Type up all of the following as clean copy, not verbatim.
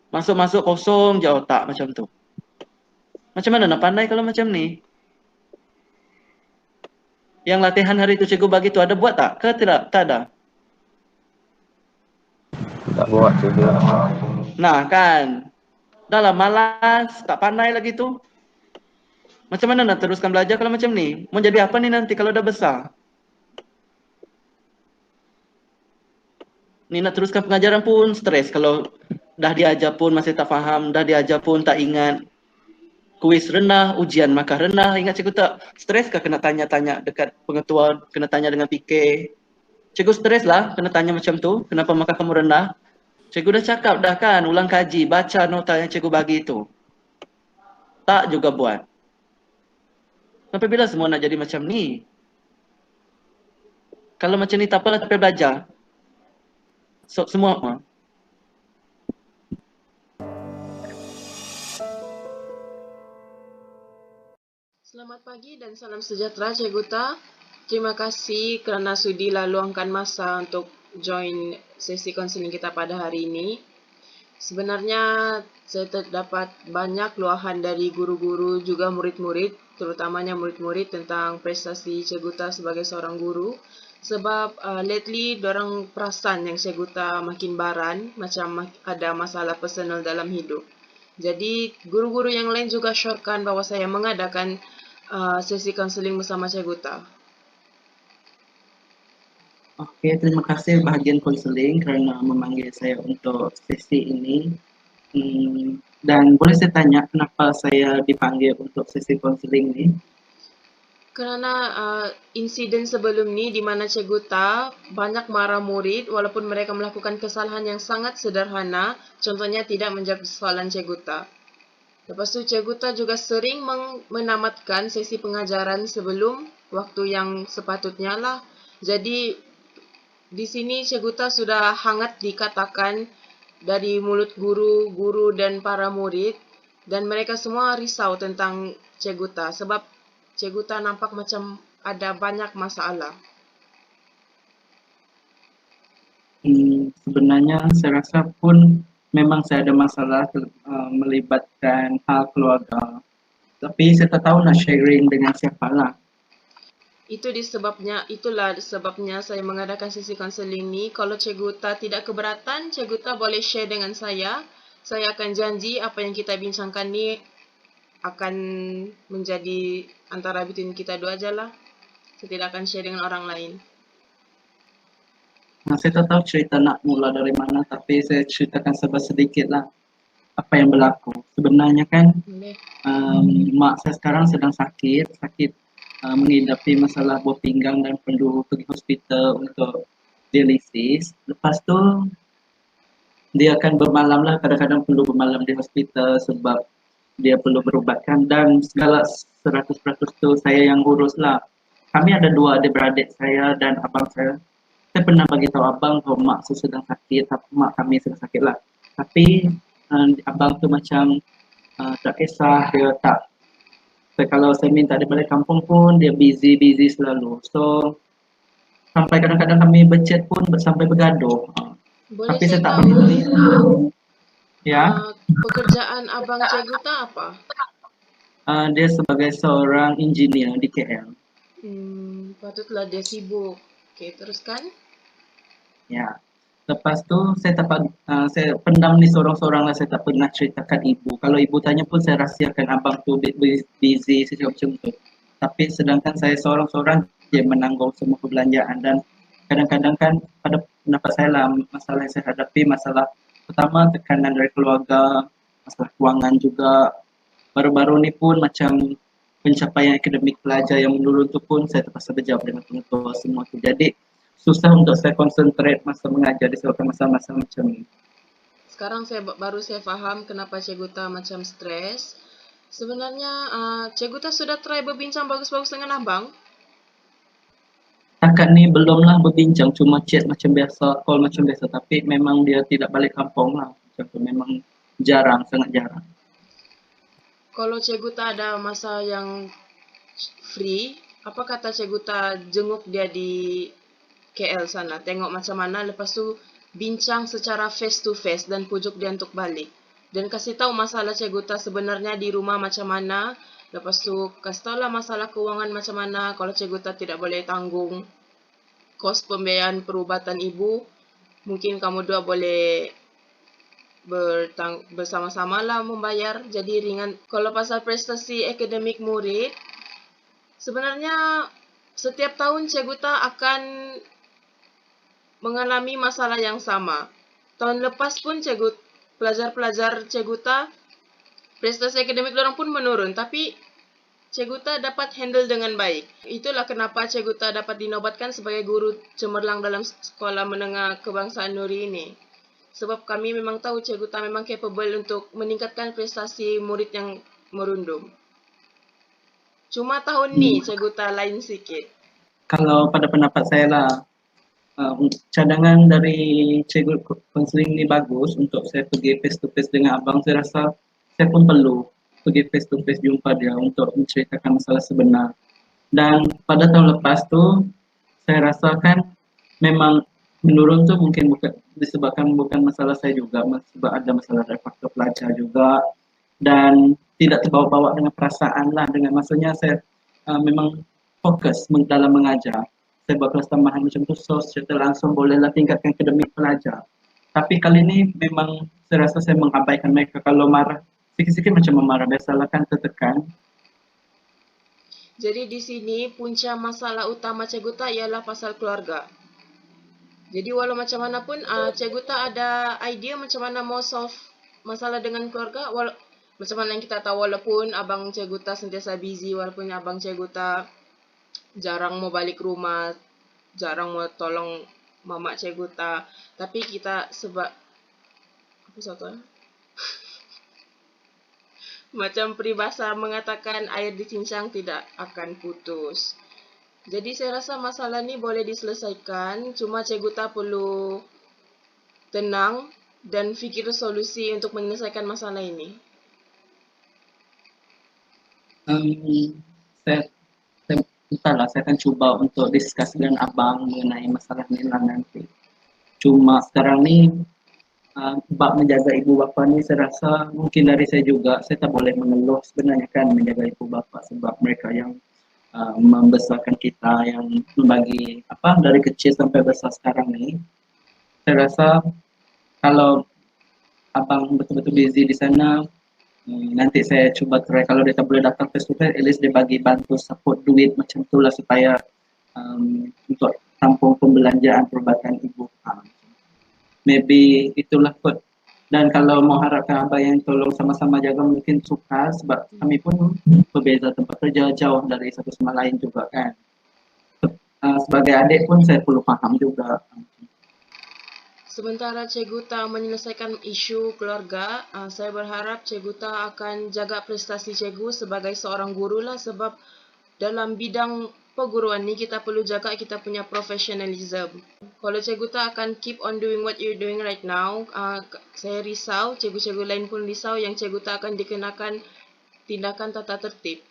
Masuk-masuk kosong je otak macam tu. Macam mana nak pandai kalau macam ni? Yang latihan hari itu cikgu bagi tu ada buat tak? Ke tidak? Tak ada. Tak buat juga. Nah kan, dah lah malas, tak pandai lagi tu. Macam mana nak teruskan belajar kalau macam ni? Mau jadi apa ni nanti kalau dah besar? Ni nak teruskan pengajaran pun stres. Kalau dah diajar pun masih tak faham, dah diajar pun tak ingat. Kuis rendah, ujian markah rendah. Ingat cikgu tak? Stres kah kena tanya-tanya dekat pengetua, kena tanya dengan PK? Cikgu stres lah kena tanya macam tu. Kenapa markah kamu rendah? Cikgu dah cakap dah kan, ulang kaji, baca nota yang cikgu bagi itu. Tak juga buat. Sampai bila semua nak jadi macam ni? Kalau macam ni tak apalah, tapi belajar. So, semua. Selamat pagi dan salam sejahtera Cikgu Ta. Terima kasih kerana sudi luangkan masa untuk join sesi konseling kita pada hari ini. Sebenarnya saya terdapat banyak luahan dari guru-guru juga murid-murid, terutamanya murid-murid tentang prestasi Cikgu Ta sebagai seorang guru. Sebab lately dorang perasan yang Cikgu Ta makin baran, macam ada masalah personal dalam hidup. Jadi guru-guru yang lain juga syorkan bahawa saya mengadakan sesi konseling bersama Cikgu Ta. Okey, terima kasih bahagian konseling kerana memanggil saya untuk sesi ini. Dan boleh saya tanya kenapa saya dipanggil untuk sesi konseling ini? Kerana insiden sebelum ni di mana Cikgu Ta banyak marah murid walaupun mereka melakukan kesalahan yang sangat sederhana, contohnya tidak menjawab soalan Cikgu Ta. Lepas tu Cikgu Ta juga sering menamatkan sesi pengajaran sebelum waktu yang sepatutnya lah. Jadi di sini Cikgu Ta sudah hangat dikatakan dari mulut guru dan para murid, dan mereka semua risau tentang Cikgu Ta sebab Cikgu Ta nampak macam ada banyak masalah. Sebenarnya saya rasa pun memang saya ada masalah melibatkan hal keluarga. Tapi saya tak tahu nak sharing dengan siapa lah. Itulah sebabnya saya mengadakan sesi konseling ni. Kalau Cikgu Ta tidak keberatan, Cikgu Ta boleh share dengan saya. Saya akan janji apa yang kita bincangkan ni akan menjadi antara between kita dua aja lah. Saya tidak akan share dengan orang lain. Saya tak tahu cerita nak mula dari mana, tapi saya ceritakan sedikit lah apa yang berlaku. Sebenarnya kan mak saya sekarang sedang sakit mengidapi masalah buah pinggang dan perlu pergi hospital untuk dialisis. Lepas tu dia akan bermalam lah, kadang-kadang perlu bermalam di hospital sebab dia perlu berubatkan, dan segala 100% tu saya yang urus lah. Kami ada 2 adik-beradik, saya dan abang saya. Saya pernah bagi tahu abang bahawa mak saya sedang sakit, mak kami sedang sakit lah. Tapi abang tu macam tak kisah, dia tak. Kalau saya minta dia balik kampung pun dia busy selalu. So sampai kadang-kadang kami berchat pun sampai bergaduh. Boleh Tapi saya saya tak tahu peduli. Ya. pekerjaan abang Cikgu Ta apa? Dia sebagai seorang engineer di KL. Patutlah dia sibuk. Okey, teruskan. Ya. Lepas tu saya pendam ni seorang-seorang lah, saya tak pernah ceritakan ibu. Kalau ibu tanya pun saya rahsiakan abang tu busy macam tu. Tapi sedangkan saya seorang-seorang dia menanggung semua perbelanjaan, dan kadang-kadang kan pada pendapat saya lah masalah yang saya hadapi, masalah pertama tekanan dari keluarga, masalah kewangan juga. Baru-baru ni pun macam pencapaian akademik pelajar yang menurun tu pun saya terpaksa berjawab dengan pengetua semua tu. Jadi susah untuk saya concentrate masa mengajar disebabkan masa-masa macam ni. Sekarang baru saya faham kenapa Cikgu Ta macam stres. Sebenarnya Cikgu Ta sudah try berbincang bagus-bagus dengan abang? Setakat ni belumlah berbincang, cuma chat macam biasa, call macam biasa, tapi memang dia tidak balik kampung lah. Macam tu memang jarang, sangat jarang. Kalau Cikgu Ta ada masa yang free, apa kata Cikgu Ta jenguk dia di KL sana, tengok macam mana, lepas tu bincang secara face to face dan pujuk dia untuk balik. dan kasih tahu masalah Cikgu Ta sebenarnya di rumah macam mana. Lepas tu kasih tahu lah masalah keuangan macam mana. Kalau Cikgu Ta tidak boleh tanggung kos pembiayaan perubatan ibu, mungkin kamu dua boleh bersama-sama lah membayar, jadi ringan. Kalau pasal prestasi akademik murid, sebenarnya setiap tahun Cikgu Ta akan mengalami masalah yang sama. Tahun lepas pun pelajar-pelajar Cikgu Ta, prestasi akademik orang pun menurun, tapi Cikgu Ta dapat handle dengan baik. Itulah kenapa Cikgu Ta dapat dinobatkan sebagai guru cemerlang dalam sekolah menengah kebangsaan Nuri ini. Sebab kami memang tahu Cikgu Ta memang capable untuk meningkatkan prestasi murid yang merundum. Cuma tahun ni Cikgu Ta lain sikit. Kalau pada pendapat saya lah, cadangan dari Cikgu konseling ni bagus untuk saya pergi face to face dengan abang. Saya rasa saya pun perlu pergi face to face jumpa dia untuk menceritakan masalah sebenar. Dan pada tahun lepas tu, saya rasakan memang menurun tu mungkin bukan disebabkan bukan masalah saya juga, sebab ada masalah dari faktor pelajar juga, dan tidak terbawa-bawa dengan perasaan lah. Dengan maksudnya saya memang fokus dalam mengajar. Saya buat kelas tambahan macam tu, so secara langsung bolehlah tingkatkan akademik pelajar. Tapi kali ni memang saya rasa saya mengabaikan mereka. Kalau marah sikit-sikit macam memarah, biasalah kan tertekan. Jadi di sini punca masalah utama Cikgu Ta ialah pasal keluarga. Jadi walau macam mana pun Cikgu Ta ada idea macam mana mau solve masalah dengan keluarga. Macam mana yang kita tahu, walaupun abang Cikgu Ta sentiasa busy, walaupun abang Cikgu Ta jarang mau balik rumah, jarang mau tolong mamak Cikgu Ta, tapi kita sebab apa satu macam peribahasa mengatakan air dicincang tidak akan putus. Jadi saya rasa masalah ni boleh diselesaikan, cuma Cikgu Ta perlu tenang dan fikir solusi untuk menyelesaikan masalah ini. Entahlah, saya akan cuba untuk discuss dengan abang mengenai masalah ni lah nanti. Cuma sekarang ni bab menjaga ibu bapa ni saya rasa mungkin dari saya juga, saya tak boleh mengeluh sebenarnya kan menjaga ibu bapa, sebab mereka yang membesarkan kita, yang membagi dari kecil sampai besar sekarang ni. Saya rasa kalau abang betul-betul busy di sana, nanti saya cuba try kalau dia tak boleh datang face to face, at least dia bagi bantu support duit macam tu lah, supaya untuk tampung pembelanjaan perubatan ibu. Maybe itulah kot. Dan kalau mau harapkan abang yang tolong sama-sama jaga, mungkin sukar, sebab kami pun berbeza tempat kerja, jauh dari satu sama lain juga kan. Sebagai adik pun saya perlu faham juga. Sementara Cikgu Ta menyelesaikan isu keluarga, saya berharap Cikgu Ta akan jaga prestasi Cikgu sebagai seorang guru lah, sebab dalam bidang perguruan ni kita perlu jaga kita punya professionalism. Kalau Cikgu Ta akan keep on doing what you're doing right now, saya risau, cikgu-cikgu lain pun risau yang Cikgu Ta akan dikenakan tindakan tata tertib.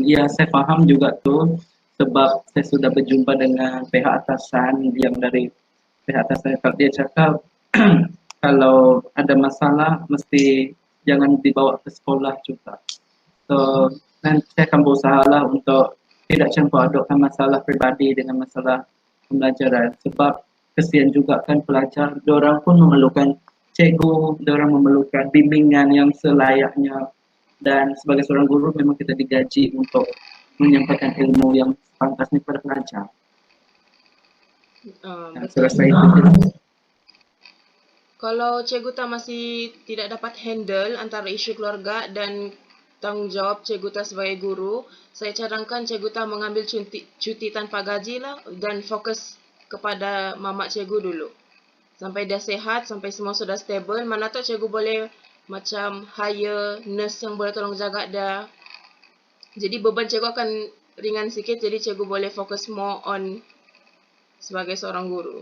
Ya, saya faham juga tu, sebab saya sudah berjumpa dengan pihak atasan yang dari pihak atasan, dia cakap kalau ada masalah mesti jangan dibawa ke sekolah juga. So nanti saya akan berusaha lah untuk tidak campur adukkan masalah peribadi dengan masalah pembelajaran, sebab kesian juga kan pelajar, diorang pun memerlukan cikgu, diorang memerlukan bimbingan yang selayaknya. Dan sebagai seorang guru memang kita digaji untuk menyampaikan ilmu yang pantasnya kepada pelajar. Saya rasa itu. Kalau Cikgu Ta masih tidak dapat handle antara isu keluarga dan tanggungjawab Cikgu Ta sebagai guru, saya cadangkan Cikgu Ta mengambil cuti tanpa gaji lah dan fokus kepada mamak Cikgu dulu. Sampai dah sihat, sampai semua sudah stable, mana tahu Cikgu boleh macam hire nurse yang boleh tolong jaga dia. Jadi beban Cikgu akan ringan sikit, jadi Cikgu boleh fokus more on sebagai seorang guru.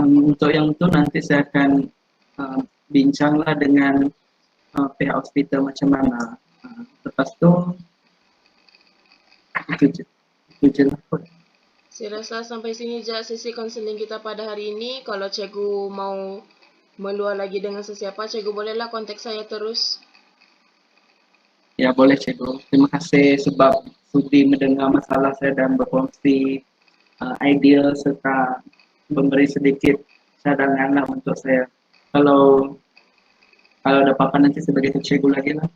Untuk yang itu nanti saya akan bincanglah dengan pihak hospital macam mana. Lepas tu itu je lah. Saya rasa sampai sini je sesi konseling kita pada hari ini. Kalau cikgu mau meluar lagi dengan sesiapa, cikgu bolehlah kontak saya terus. Ya boleh cikgu. Terima kasih sebab sudi mendengar masalah saya dan berkongsi idea serta memberi sedikit cadangan lah untuk saya. Kalau ada apa-apa nanti sebagai cikgu lagi lah.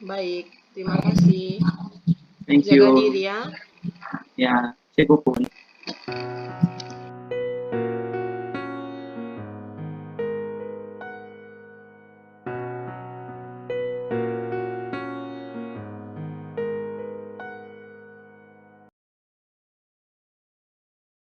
Baik, terima kasih. Thank Jaga you. diri ya. Ya, cikgu pun.